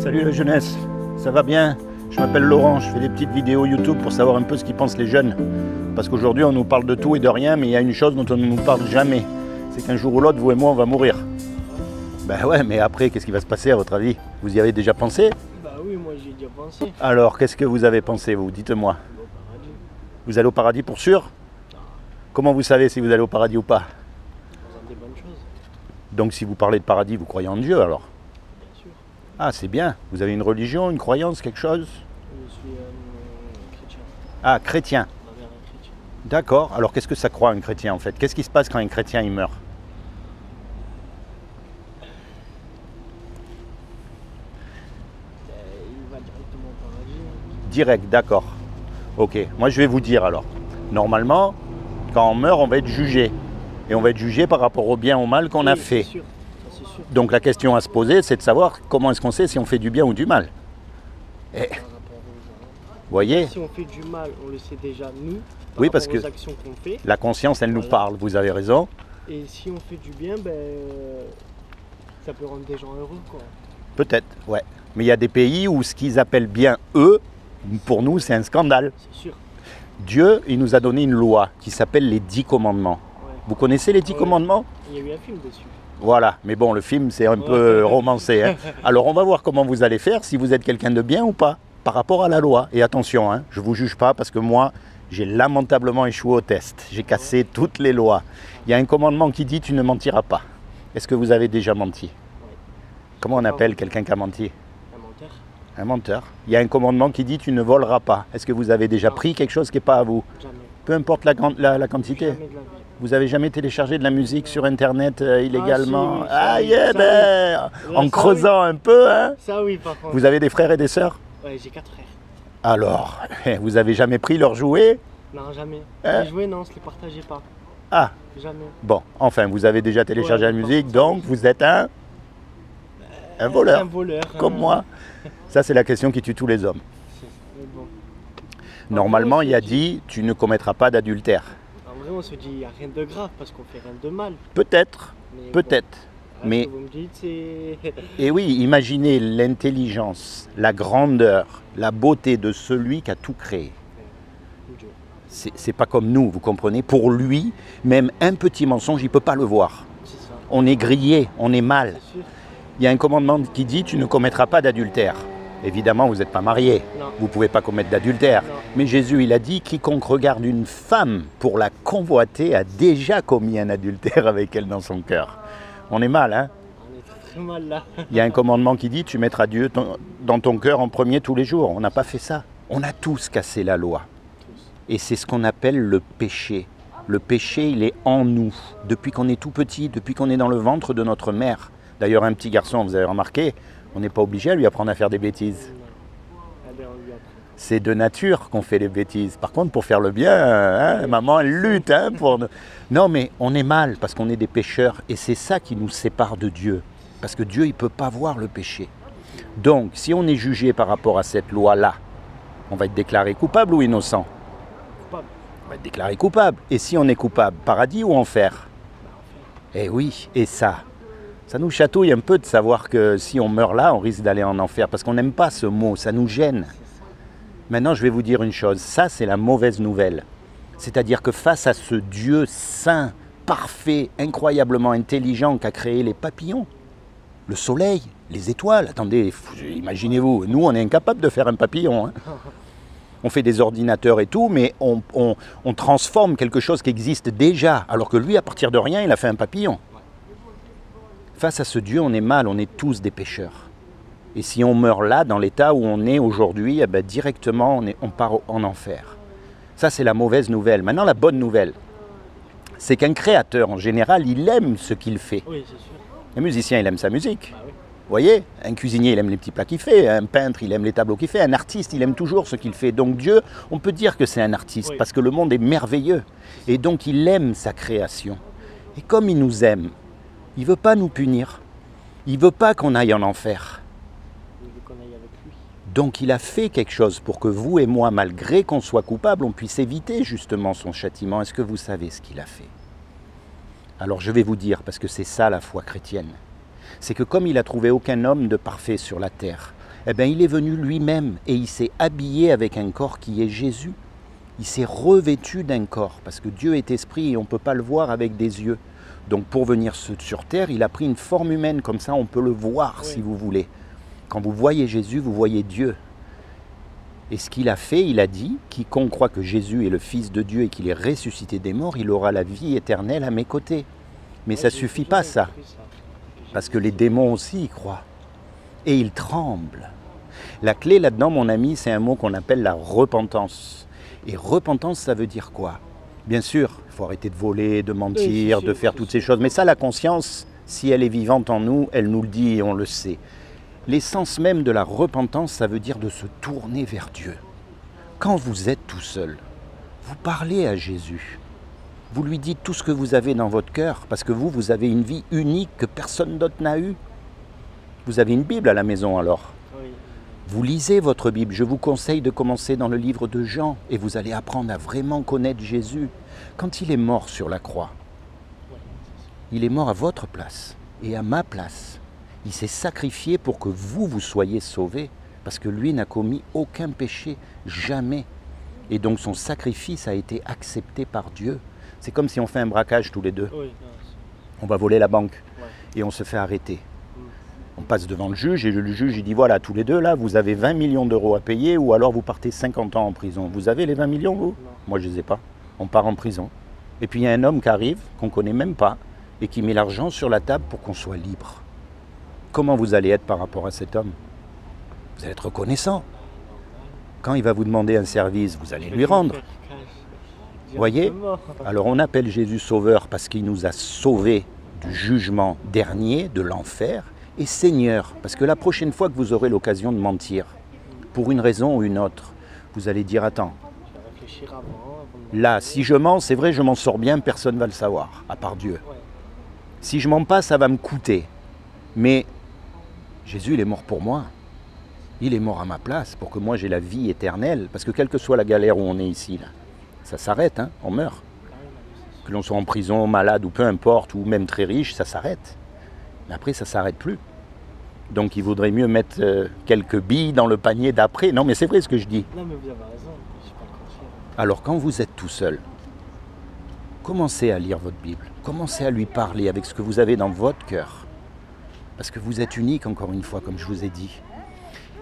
Salut la jeunesse, ça va bien? Je m'appelle Laurent, je fais des petites vidéos YouTube pour savoir un peu ce qu'ils pensent les jeunes. Parce qu'aujourd'hui on nous parle de tout et de rien, mais il y a une chose dont on ne nous parle jamais. C'est qu'un jour ou l'autre, vous et moi, on va mourir. Ben ouais, mais après, qu'est-ce qui va se passer à votre avis? Vous y avez déjà pensé? Bah oui, moi j'y ai déjà pensé. Alors, qu'est-ce que vous avez pensé, vous? Dites-moi. Au paradis. Vous allez au paradis pour sûr? Comment vous savez si vous allez au paradis ou pas? En faisant des bonnes choses, Donc si vous parlez de paradis, vous croyez en Dieu alors? bien sûr. Ah, c'est bien. Vous avez une religion, une croyance, quelque chose? Je suis chrétien. Ah, chrétien. Ma mère est chrétienne. D'accord. Alors qu'est-ce que ça croit un chrétien en fait? Qu'est-ce qui se passe quand un chrétien il meurt? Il va directement au paradis. Direct, d'accord. Ok. Moi je vais vous dire alors. Normalement, quand on meurt, on va être jugé. Et on va être jugé par rapport au bien ou au mal qu'on a Oui, fait. C'est sûr. Ça, c'est sûr. Donc la question à se poser, c'est de savoir comment est-ce qu'on sait si on fait du bien ou du mal. Et, Par rapport aux gens. vous voyez, Si on fait du mal, on le sait déjà nous. Par Oui, parce rapport aux que- actions qu'on fait. la conscience, elle nous Voilà. parle, vous avez raison. Et si on fait du bien, ben ça peut rendre des gens heureux, quoi. Peut-être, ouais. Mais il y a des pays où ce qu'ils appellent bien eux, pour nous, c'est un scandale. C'est sûr. Dieu, il nous a donné une loi qui s'appelle les 10 commandements. Ouais. Vous connaissez les 10 Ouais. commandements? Il y a eu un film dessus. Voilà, mais bon, le film, c'est un peu romancé. Hein. Alors, on va voir comment vous allez faire, si vous êtes quelqu'un de bien ou pas, par rapport à la loi. Et attention, hein, je ne vous juge pas, parce que moi, j'ai lamentablement échoué au test. J'ai cassé toutes les lois. Il y a un commandement qui dit « tu ne mentiras pas ». Est-ce que vous avez déjà menti? Comment on appelle quelqu'un qui a menti? Un menteur. Un menteur. Il y a un commandement qui dit « tu ne voleras pas ». Est-ce que vous avez déjà pris quelque chose qui n'est pas à vous? Jamais. Peu importe la quantité. Jamais de la vie. Vous avez jamais téléchargé de la musique sur internet illégalement? Ah, si, oui, ça, Ah, oui, yeah, ça, ben, Là, en ça, creusant un peu, hein? Ça oui, par contre. Vous avez des frères et des sœurs? Ouais, j'ai 4 frères. Alors, vous avez jamais pris leurs jouets? Non, jamais. Hein? Les jouets, non, on se les partageait pas. Ah, Jamais. bon, enfin, vous avez déjà téléchargé Ouais, la par musique, contre, donc vous êtes un voleur, Un voleur. comme moi. Ça, c'est la question qui tue tous les hommes. Mais bon. Normalement, on il se y a dit- dit, tu ne commettras pas d'adultère. En vrai, on se dit, il n'y a rien de grave parce qu'on fait rien de mal. Peut-être, Mais peut-être. bon, mais- ce que vous me dites, c'est. Et oui, imaginez l'intelligence, la grandeur, la beauté de celui qui a tout créé. Dieu. C'est pas comme nous, vous comprenez? Pour lui, même un petit mensonge, il ne peut pas le voir. C'est ça. On est grillé, on est mal. C'est sûr. Il y a un commandement qui dit tu ne commettras pas d'adultère. Évidemment, vous n'êtes pas marié, Non. vous ne pouvez pas commettre d'adultère. Non. Mais Jésus, il a dit quiconque regarde une femme pour la convoiter a déjà commis un adultère avec elle dans son cœur. On est mal, hein? On est très, très mal là. Il y a un commandement qui dit tu mettras Dieu dans ton cœur en premier tous les jours. On n'a pas fait ça. On a tous cassé la loi. Tous. Et c'est ce qu'on appelle le péché. Le péché, il est en nous, depuis qu'on est tout petit, depuis qu'on est dans le ventre de notre mère. D'ailleurs, un petit garçon, vous avez remarqué, on n'est pas obligé à lui apprendre à faire des bêtises. Non. Eh bien, on lui apprend. C'est de nature qu'on fait les bêtises. Par contre, pour faire le bien, hein, maman, elle lutte. Hein, pour... Non, mais on est mal parce qu'on est des pécheurs. Et c'est ça qui nous sépare de Dieu. Parce que Dieu, il ne peut pas voir le péché. Donc, si on est jugé par rapport à cette loi-là, on va être déclaré coupable ou innocent? Coupable. On va être déclaré coupable. Et si on est coupable, paradis ou enfer? Eh oui, et ça nous chatouille un peu de savoir que si on meurt là, on risque d'aller en enfer. Parce qu'on n'aime pas ce mot, ça nous gêne. Maintenant, je vais vous dire une chose, ça c'est la mauvaise nouvelle. C'est-à-dire que face à ce Dieu saint, parfait, incroyablement intelligent qui a créé les papillons, le soleil, les étoiles, attendez, imaginez-vous, nous on est incapable de faire un papillon. Hein. On fait des ordinateurs et tout, mais on transforme quelque chose qui existe déjà, alors que lui, à partir de rien, il a fait un papillon. Face à ce Dieu, on est mal, on est tous des pécheurs. Et si on meurt là, dans l'état où on est aujourd'hui, eh ben, directement, on part en enfer. Ça, c'est la mauvaise nouvelle. Maintenant, la bonne nouvelle, c'est qu'un créateur, en général, il aime ce qu'il fait. Oui, c'est sûr. Un musicien, il aime sa musique. Bah oui. Vous voyez, un cuisinier, il aime les petits plats qu'il fait. Un peintre, il aime les tableaux qu'il fait. Un artiste, il aime toujours ce qu'il fait. Donc Dieu, on peut dire que c'est un artiste, Oui. parce que le monde est merveilleux. Et donc, il aime sa création. Et comme il nous aime, il ne veut pas nous punir. Il ne veut pas qu'on aille en enfer. Il veut qu'on aille avec lui. Donc il a fait quelque chose pour que vous et moi, malgré qu'on soit coupable, on puisse éviter justement son châtiment. Est-ce que vous savez ce qu'il a fait? Alors je vais vous dire, parce que c'est ça la foi chrétienne. C'est que comme il a trouvé aucun homme de parfait sur la terre, Eh bien, il est venu lui-même et il s'est habillé avec un corps qui est Jésus. Il s'est revêtu d'un corps, parce que Dieu est esprit et on ne peut pas le voir avec des yeux. Donc pour venir sur terre, il a pris une forme humaine, comme ça on peut le voir si vous voulez. Quand vous voyez Jésus, vous voyez Dieu. Et ce qu'il a fait, il a dit, quiconque croit que Jésus est le Fils de Dieu et qu'il est ressuscité des morts, il aura la vie éternelle à mes côtés. Mais ça ne suffit pas ça, parce que les démons aussi y croient. Et ils tremblent. La clé là-dedans, mon ami, c'est un mot qu'on appelle la repentance. Et repentance, ça veut dire quoi? Bien sûr, il faut arrêter de voler, de mentir, de faire toutes ces choses. Mais ça, la conscience, si elle est vivante en nous, elle nous le dit et on le sait. L'essence même de la repentance, ça veut dire de se tourner vers Dieu. Quand vous êtes tout seul, vous parlez à Jésus. Vous lui dites tout ce que vous avez dans votre cœur, parce que vous avez une vie unique que personne d'autre n'a eue. Vous avez une Bible à la maison alors. Vous lisez votre Bible. Je vous conseille de commencer dans le livre de Jean et vous allez apprendre à vraiment connaître Jésus. Quand il est mort sur la croix, il est mort à votre place et à ma place. Il s'est sacrifié pour que vous soyez sauvés, parce que lui n'a commis aucun péché, jamais. Et donc son sacrifice a été accepté par Dieu. C'est comme si on fait un braquage tous les deux. On va voler la banque et on se fait arrêter. On passe devant le juge et le juge il dit voilà, tous les deux là, vous avez 20 millions d'euros à payer ou alors vous partez 50 ans en prison. Vous avez les 20 millions vous? Moi je ne les ai pas. On part en prison. Et puis il y a un homme qui arrive, qu'on ne connaît même pas, et qui met l'argent sur la table pour qu'on soit libre. Comment vous allez être par rapport à cet homme? Vous allez être reconnaissant. Quand il va vous demander un service, vous allez lui rendre. Vous voyez? Alors on appelle Jésus sauveur parce qu'il nous a sauvés du jugement dernier, de l'enfer, et Seigneur, parce que la prochaine fois que vous aurez l'occasion de mentir, pour une raison ou une autre, vous allez dire attends, là si je mens, c'est vrai je m'en sors bien, personne ne va le savoir, à part Dieu. Si je mens pas, ça va me coûter. Mais Jésus il est mort pour moi. Il est mort à ma place pour que moi j'ai la vie éternelle, parce que quelle que soit la galère où on est ici, là, ça s'arrête, hein, on meurt. Que l'on soit en prison, malade ou peu importe, ou même très riche, ça s'arrête. Mais après, ça ne s'arrête plus. Donc il vaudrait mieux mettre quelques billes dans le panier d'après. Non, mais c'est vrai ce que je dis. Non, mais vous avez raison, je suis pas conscient. Alors quand vous êtes tout seul, commencez à lire votre Bible. Commencez à lui parler avec ce que vous avez dans votre cœur. Parce que vous êtes unique, encore une fois, comme je vous ai dit.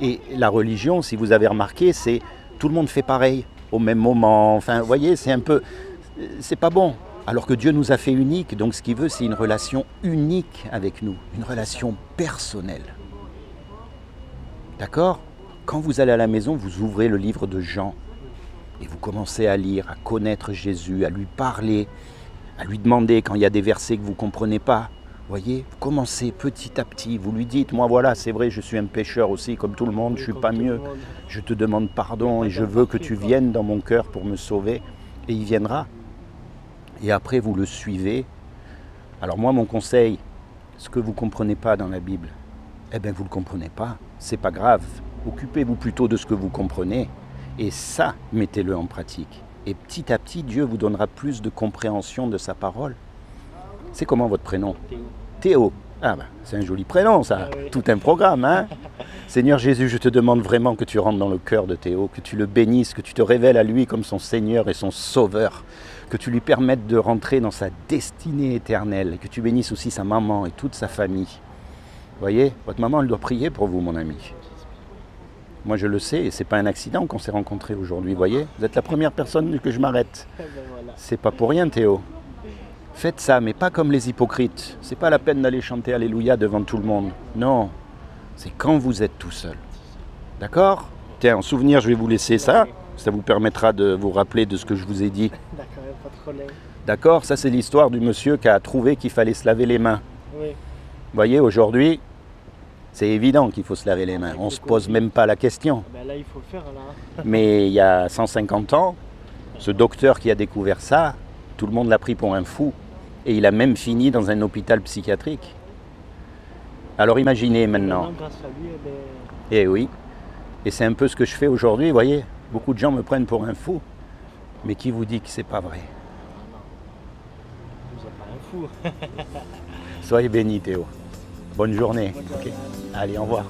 Et la religion, si vous avez remarqué, c'est tout le monde fait pareil, au même moment. Enfin, vous voyez, c'est un peu... C'est pas bon. Alors que Dieu nous a fait uniques, donc ce qu'il veut, c'est une relation unique avec nous, une relation personnelle. D'accord? Quand vous allez à la maison, vous ouvrez le livre de Jean et vous commencez à lire, à connaître Jésus, à lui parler, à lui demander quand il y a des versets que vous ne comprenez pas. Vous voyez, vous commencez petit à petit, vous lui dites, moi voilà, c'est vrai, je suis un pécheur aussi, comme tout le monde, je ne suis pas mieux. Je te demande pardon et je veux que tu viennes dans mon cœur pour me sauver. Et il viendra. Et après, vous le suivez. Alors moi, mon conseil, ce que vous ne comprenez pas dans la Bible, eh bien, vous ne le comprenez pas. C'est pas grave. Occupez-vous plutôt de ce que vous comprenez. Et ça, mettez-le en pratique. Et petit à petit, Dieu vous donnera plus de compréhension de sa parole. C'est comment votre prénom? Théo. Ah ben, c'est un joli prénom, ça. Ah oui. Tout un programme, hein. Seigneur Jésus, je te demande vraiment que tu rentres dans le cœur de Théo, que tu le bénisses, que tu te révèles à lui comme son Seigneur et son Sauveur, que tu lui permettes de rentrer dans sa destinée éternelle, que tu bénisses aussi sa maman et toute sa famille. Vous voyez, votre maman, elle doit prier pour vous, mon ami. Moi, je le sais, et ce n'est pas un accident qu'on s'est rencontrés aujourd'hui, vous voyez. Vous êtes la première personne que je m'arrête. C'est pas pour rien, Théo. Faites ça, mais pas comme les hypocrites. C'est pas la peine d'aller chanter Alléluia devant tout le monde. Non, c'est quand vous êtes tout seul. D'accord? Tiens, en souvenir, je vais vous laisser ça. Ça vous permettra de vous rappeler de ce que je vous ai dit. D'accord, pas de problème. D'accord? Ça, c'est l'histoire du monsieur qui a trouvé qu'il fallait se laver les mains. Oui. Vous voyez, aujourd'hui, c'est évident qu'il faut se laver les mains. On ne se pose même pas la question. Ben là, il faut le faire, là. Mais il y a 150 ans, ce docteur qui a découvert ça, tout le monde l'a pris pour un fou. Et il a même fini dans un hôpital psychiatrique. Alors imaginez maintenant. Grâce à lui, Eh oui. Et c'est un peu ce que je fais aujourd'hui, vous voyez. Beaucoup de gens me prennent pour un fou. Mais qui vous dit que c'est pas vrai? Vous êtes pas un fou. Soyez bénis, Théo. Bonne journée. Okay. Allez, au revoir.